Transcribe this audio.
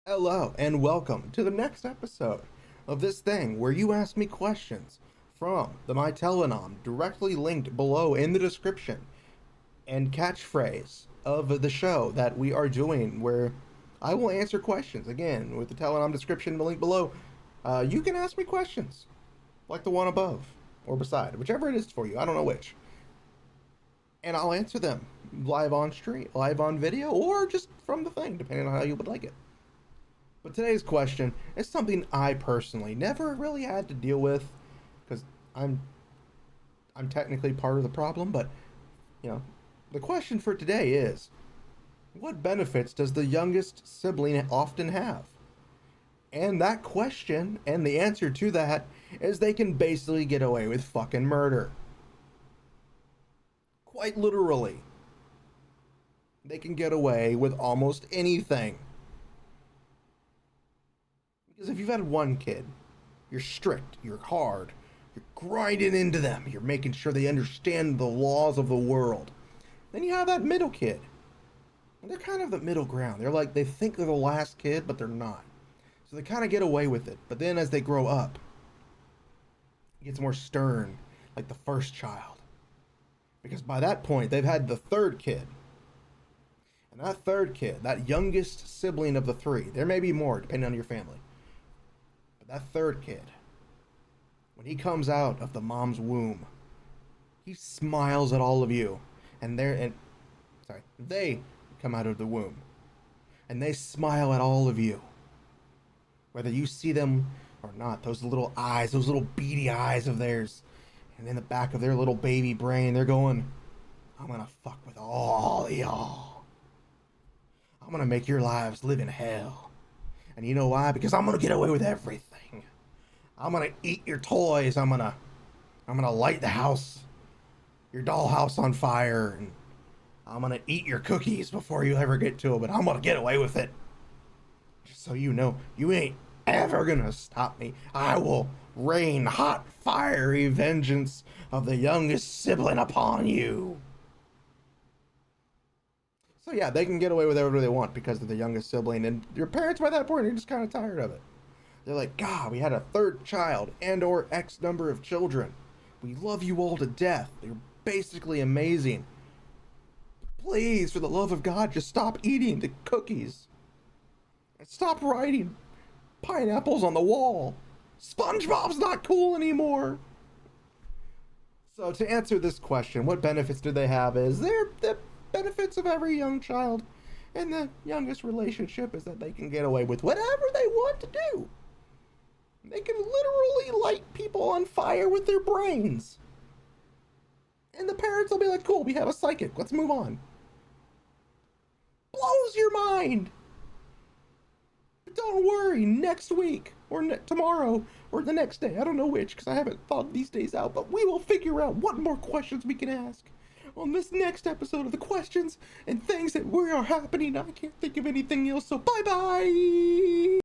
Hello, and welcome to the next episode of this thing where you ask me questions from the My Telenom directly linked below in the description and catchphrase of the show that we are doing where I will answer questions. Again, with the Telenom description link below, you can ask me questions like the one above or beside, whichever it is for you. I don't know which. And I'll answer them live on stream, live on video, or just from the thing, depending on how you would like it. But today's question is something I personally never really had to deal with because I'm I'm technically part of the problem, but you know, the question for today is what benefits does the youngest sibling often have? And that question and the answer to that is they can basically get away with fucking murder. Quite literally. They can get away with almost anything. Because if you've had one kid, you're strict, you're hard, you're grinding into them, you're making sure they understand the laws of the world. Then you have that middle kid. And they're kind of the middle ground. They're like, they think they're the last kid, but they're not. So they kind of get away with it. But then as they grow up, it gets more stern, like the first child. Because by that point, they've had the third kid. And that third kid, that youngest sibling of the three, there may be more depending on your family. But that third kid, when he comes out of the mom's womb, he smiles at all of you. They come out of the womb. And they smile at all of you. Whether you see them or not, those little eyes, those little beady eyes of theirs. And in the back of their little baby brain, they're going, I'm gonna fuck with all of y'all. I'm gonna make your lives live in hell. And you know why? Because I'm gonna get away with everything. I'm gonna eat your toys. I'm gonna light the house, your dollhouse on fire, and I'm gonna eat your cookies before you ever get to them, but I'm gonna get away with it. Just so you know, you ain't ever gonna stop me. I will rain hot, fiery vengeance of the youngest sibling upon you. So yeah, they can get away with whatever they want because they're the youngest sibling, and your parents by that point are just kind of tired of it. They're like, God, we had a third child and or X number of children. We love you all to death. You're basically amazing. Please, for the love of God, just stop eating the cookies. And stop writing pineapples on the wall. SpongeBob's not cool anymore. So to answer this question, what benefits do they have is the benefits of every young child in the youngest relationship is that they can get away with whatever they want to do. They can literally light people on fire with their brains. And the parents will be like, cool, we have a psychic, let's move on. Blows your mind. But don't worry, next week or tomorrow or the next day, I don't know which because I haven't thought these days out, but we will figure out what more questions we can ask on this next episode of the questions and things that are happening. I can't think of anything else, so bye bye.